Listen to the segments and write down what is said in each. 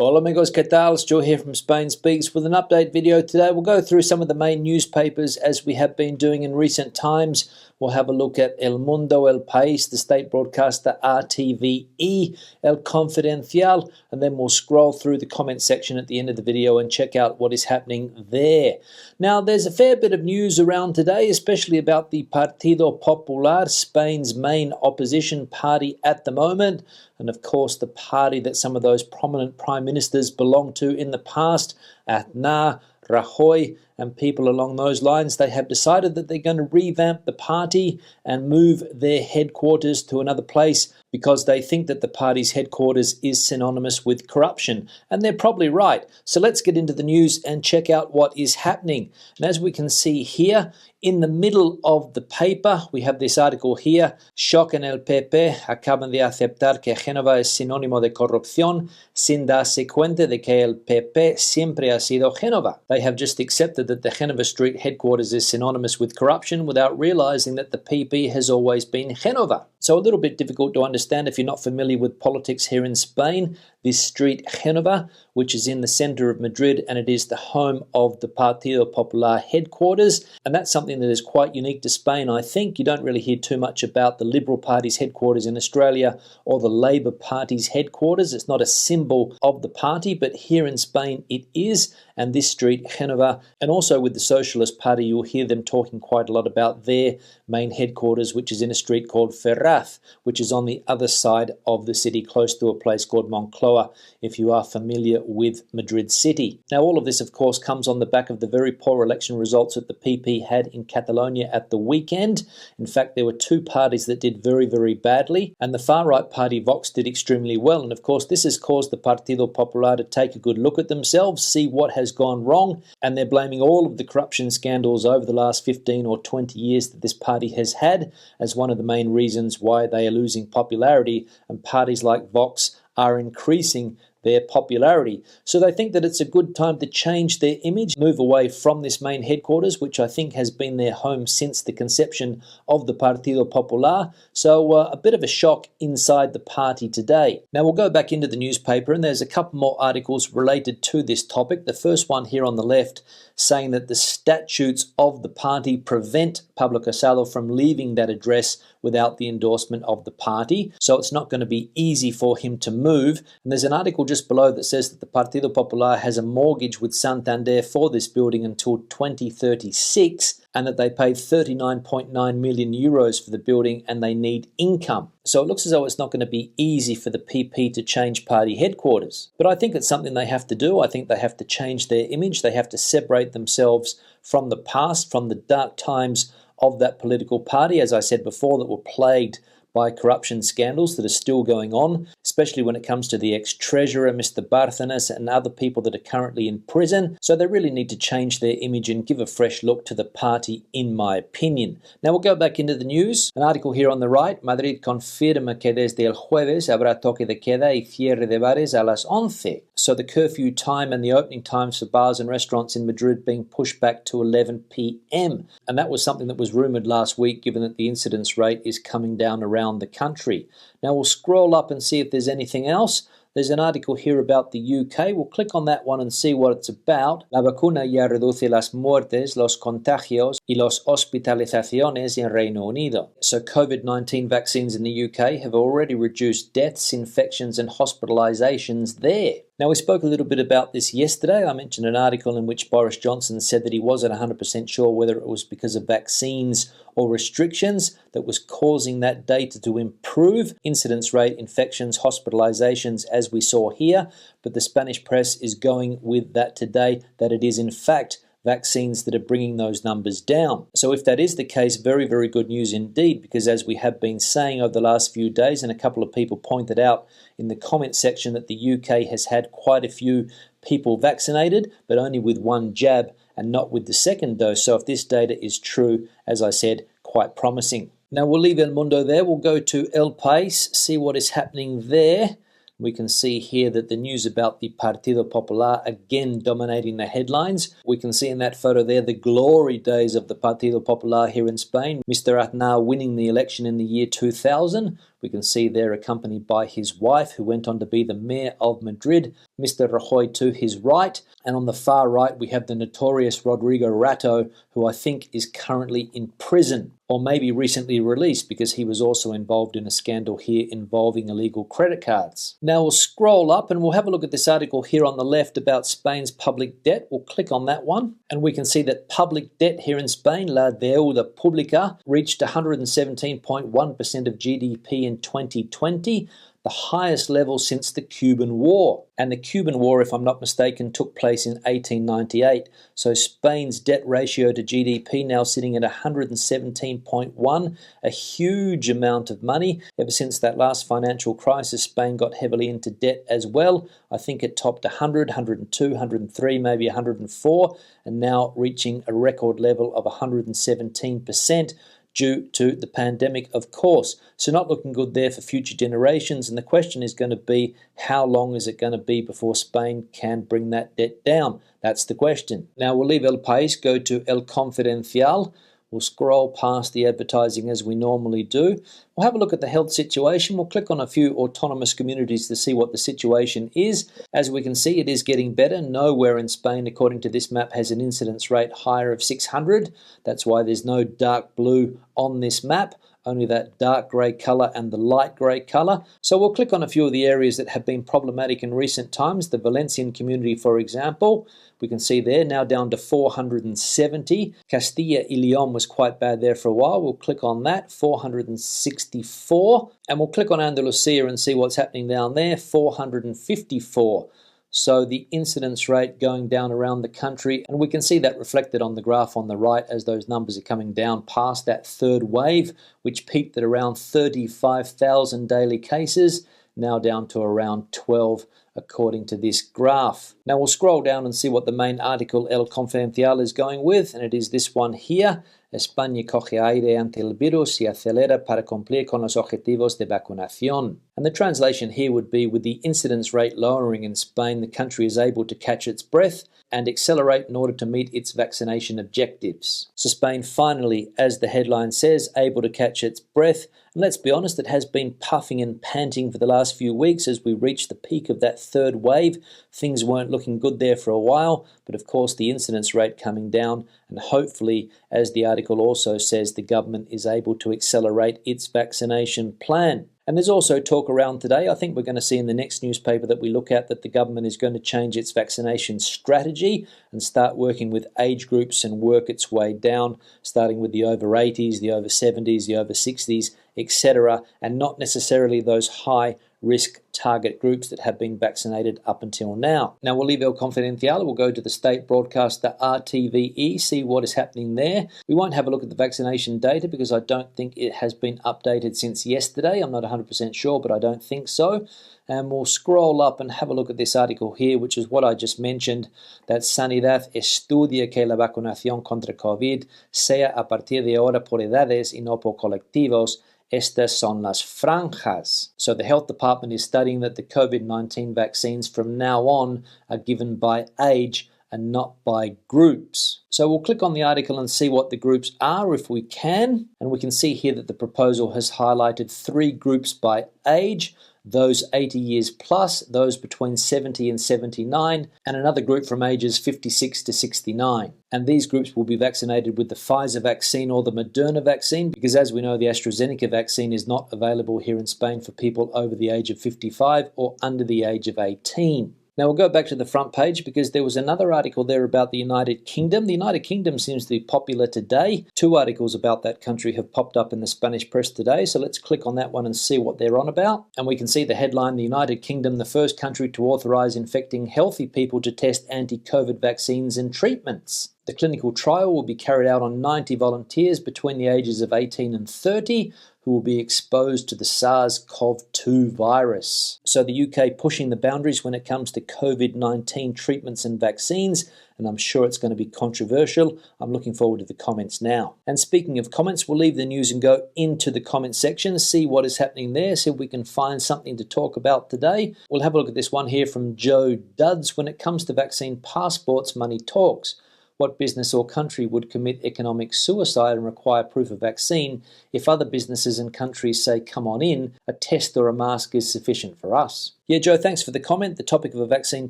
Hola amigos, ¿qué tal? Joe here from Spain Speaks with an update video today. We'll go through some of the main newspapers as we have been doing in recent times. We'll have a look at El Mundo, El País, the state broadcaster RTVE, El Confidencial, and then we'll scroll through the comment section at the end of the video and check out what is happening there. Now, there's a fair bit of news around today, especially about the Partido Popular, Spain's main opposition party at the moment, and of course the party that some of those prominent prime ministers belonged to in the past, Aznar, Rajoy, and people along those lines. They have decided that they're going to revamp the party and move their headquarters to another place because they think that the party's headquarters is synonymous with corruption. And they're probably right. So let's get into the news and check out what is happening. And as we can see here, in the middle of the paper, we have this article here. Shock en el PP acaban de aceptar que Génova es sinónimo de corrupción sin darse cuenta de que el PP siempre ha sido Génova. They have just accepted that the Génova Street headquarters is synonymous with corruption without realizing that the PP has always been Génova. So a little bit difficult to understand if you're not familiar with politics here in Spain. This street Génova, which is in the center of Madrid, and it is the home of the Partido Popular headquarters. And that's something that is quite unique to Spain, I think. You don't really hear too much about the Liberal Party's headquarters in Australia or the Labor Party's headquarters. It's not a symbol of the party, but here in Spain it is. And this street Génova, and also with the Socialist Party, you'll hear them talking quite a lot about their main headquarters, which is in a street called Ferraz, which is on the other side of the city, close to a place called Moncloa, if you are familiar with Madrid city. Now, all of this, of course, comes on the back of the very poor election results that the PP had in Catalonia at the weekend. In fact, there were two parties that did very, very badly, and the far-right party, Vox, did extremely well. And of course, this has caused the Partido Popular to take a good look at themselves, see what has gone wrong, and they're blaming all of the corruption scandals over the last 15 or 20 years that this party has had as one of the main reasons why they are losing popularity, and parties like Vox are increasing their popularity. So they think that it's a good time to change their image, move away from this main headquarters, which I think has been their home since the conception of the Partido Popular. So a bit of a shock inside the party today. Now we'll go back into the newspaper, and there's a couple more articles related to this topic. The first one here on the left saying that the statutes of the party prevent Pablo Casado from leaving that address without the endorsement of the party. So it's not going to be easy for him to move. And there's an article just below that says that the Partido Popular has a mortgage with Santander for this building until 2036, and that they paid 39.9 million euros for the building and they need income. So it looks as though it's not going to be easy for the PP to change party headquarters. But I think it's something they have to do. I think they have to change their image. They have to separate themselves from the past, from the dark times of that political party, as I said before, that were plagued by corruption scandals that are still going on, especially when it comes to the ex-treasurer, Mr. Bárcenas, and other people that are currently in prison. So they really need to change their image and give a fresh look to the party, in my opinion. Now we'll go back into the news. An article here on the right, Madrid confirma que desde el jueves habrá toque de queda y cierre de bares a las 11. So the curfew time and the opening times for bars and restaurants in Madrid being pushed back to 11 p.m. And that was something that was rumoured last week, given that the incidence rate is coming down around the country. Now we'll scroll up and see if there's anything else. There's an article here about the UK. We'll click on that one and see what it's about. La vacuna ya reduce las muertes, los contagios y las hospitalizaciones en Reino Unido. So COVID-19 vaccines in the UK have already reduced deaths, infections and hospitalizations there. Now, we spoke a little bit about this yesterday. I mentioned an article in which Boris Johnson said that he wasn't 100% sure whether it was because of vaccines or restrictions that was causing that data to improve. Incidence rate, infections, hospitalizations, as we saw here. But the Spanish press is going with that today, that it is in fact vaccines that are bringing those numbers down. So if that is the case, very, very good news indeed, because as we have been saying over the last few days, and a couple of people pointed out in the comment section that the UK has had quite a few people vaccinated, but only with one jab and not with the second dose. So if this data is true, as I said, quite promising. Now we'll leave El Mundo there. We'll go to El País, see what is happening there. We can see here that the news about the Partido Popular again dominating the headlines. We can see in that photo there the glory days of the Partido Popular here in Spain. Mr. Aznar winning the election in the year 2000. We can see there accompanied by his wife, who went on to be the mayor of Madrid. Mr. Rajoy to his right. And on the far right, we have the notorious Rodrigo Rato, who I think is currently in prison, or maybe recently released because he was also involved in a scandal here involving illegal credit cards. Now we'll scroll up and we'll have a look at this article here on the left about Spain's public debt. We'll click on that one and we can see that public debt here in Spain, la deuda pública, reached 117.1% of GDP in 2020, the highest level since the Cuban War. And the Cuban War, if I'm not mistaken, took place in 1898. So Spain's debt ratio to GDP now sitting at 117.1, a huge amount of money. Ever since that last financial crisis, Spain got heavily into debt as well. I think it topped 100, 102, 103, maybe 104, and now reaching a record level of 117%. Due to the pandemic, of course. So not looking good there for future generations. And the question is going to be, how long is it going to be before Spain can bring that debt down? That's the question. Now we'll leave El País, go to El Confidencial. We'll scroll past the advertising as we normally do. We'll have a look at the health situation. We'll click on a few autonomous communities to see what the situation is. As we can see, it is getting better. Nowhere in Spain, according to this map, has an incidence rate higher of 600. That's why there's no dark blue on this map, only that dark grey colour and the light grey colour. So we'll click on a few of the areas that have been problematic in recent times. The Valencian community, for example, we can see there now down to 470. Castilla y León was quite bad there for a while. We'll click on that, 464. And we'll click on Andalusia and see what's happening down there, 454. So the incidence rate going down around the country, and we can see that reflected on the graph on the right as those numbers are coming down past that third wave, which peaked at around 35,000 daily cases, now down to around 12 according to this graph. Now we'll scroll down and see what the main article El Confidencial is going with, and it is this one here. España coge aire ante el virus y acelera para cumplir con los objetivos de vacunación. And the translation here would be, with the incidence rate lowering in Spain, the country is able to catch its breath and accelerate in order to meet its vaccination objectives. So Spain finally, as the headline says, able to catch its breath. And let's be honest, it has been puffing and panting for the last few weeks as we reached the peak of that third wave. Things weren't looking good there for a while, but of course the incidence rate coming down, and hopefully, as the article also says, the government is able to accelerate its vaccination plan. And there's also talk around today, I think we're going to see in the next newspaper that we look at, that the government is going to change its vaccination strategy and start working with age groups and work its way down, starting with the over 80s, the over 70s, the over 60s, etc., and not necessarily those high risk target groups that have been vaccinated up until now. Now we'll leave El Confidencial, we'll go to the state broadcaster RTVE, see what is happening there. We won't have a look at the vaccination data because I don't think it has been updated since yesterday. I'm not 100% sure, but I don't think so. And we'll scroll up and have a look at this article here, which is what I just mentioned, that Sanidad estudia que la vacunación contra COVID sea a partir de ahora por edades y no por colectivos. Estas son las franjas. So the health department is studying that the COVID-19 vaccines from now on are given by age and not by groups. So we'll click on the article and see what the groups are if we can. And we can see here that the proposal has highlighted 3 groups by age: those 80 years plus, those between 70 and 79, and another group from ages 56 to 69. And these groups will be vaccinated with the Pfizer vaccine or the Moderna vaccine, because as we know, the AstraZeneca vaccine is not available here in Spain for people over the age of 55 or under the age of 18. Now we'll go back to the front page because there was another article there about the United Kingdom. The United Kingdom seems to be popular today. 2 articles about that country have popped up in the Spanish press today, so let's click on that one and see what they're on about. And we can see the headline, the United Kingdom, the first country to authorize infecting healthy people to test anti-COVID vaccines and treatments. The clinical trial will be carried out on 90 volunteers between the ages of 18 and 30 who will be exposed to the SARS-CoV-2 virus. So the UK pushing the boundaries when it comes to COVID-19 treatments and vaccines, and I'm sure it's going to be controversial. I'm looking forward to the comments now. And speaking of comments, we'll leave the news and go into the comment section, see what is happening there, see if we can find something to talk about today. We'll have a look at this one here from Joe Duds. When it comes to vaccine passports, money talks. What business or country would commit economic suicide and require proof of vaccine if other businesses and countries say, come on in, a test or a mask is sufficient for us? Yeah, Joe, thanks for the comment. The topic of a vaccine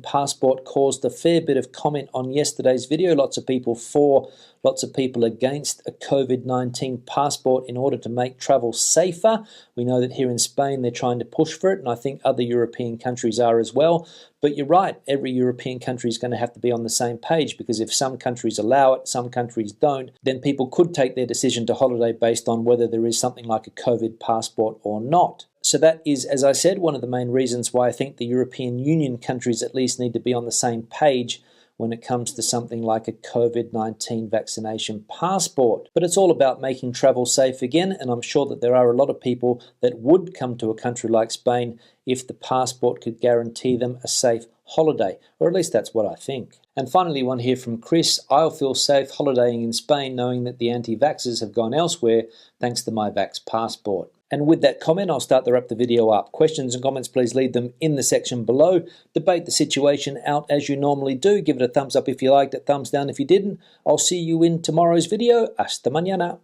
passport caused a fair bit of comment on yesterday's video. Lots of people for, lots of people against a COVID-19 passport in order to make travel safer. We know that here in Spain they're trying to push for it, and I think other European countries are as well. But you're right, every European country is going to have to be on the same page, because if some countries allow it, some countries don't, then people could take their decision to holiday based on whether there is something like a COVID passport or not. So that is, as I said, one of the main reasons why I think the European Union countries at least need to be on the same page when it comes to something like a COVID-19 vaccination passport. But it's all about making travel safe again, and I'm sure that there are a lot of people that would come to a country like Spain if the passport could guarantee them a safe holiday, or at least that's what I think. And finally, one here from Chris: I'll feel safe holidaying in Spain knowing that the anti-vaxxers have gone elsewhere thanks to my Vax passport. And with that comment, I'll start to wrap the video up. Questions and comments, please leave them in the section below. Debate the situation out as you normally do. Give it a thumbs up if you liked it, thumbs down if you didn't. I'll see you in tomorrow's video. Hasta mañana.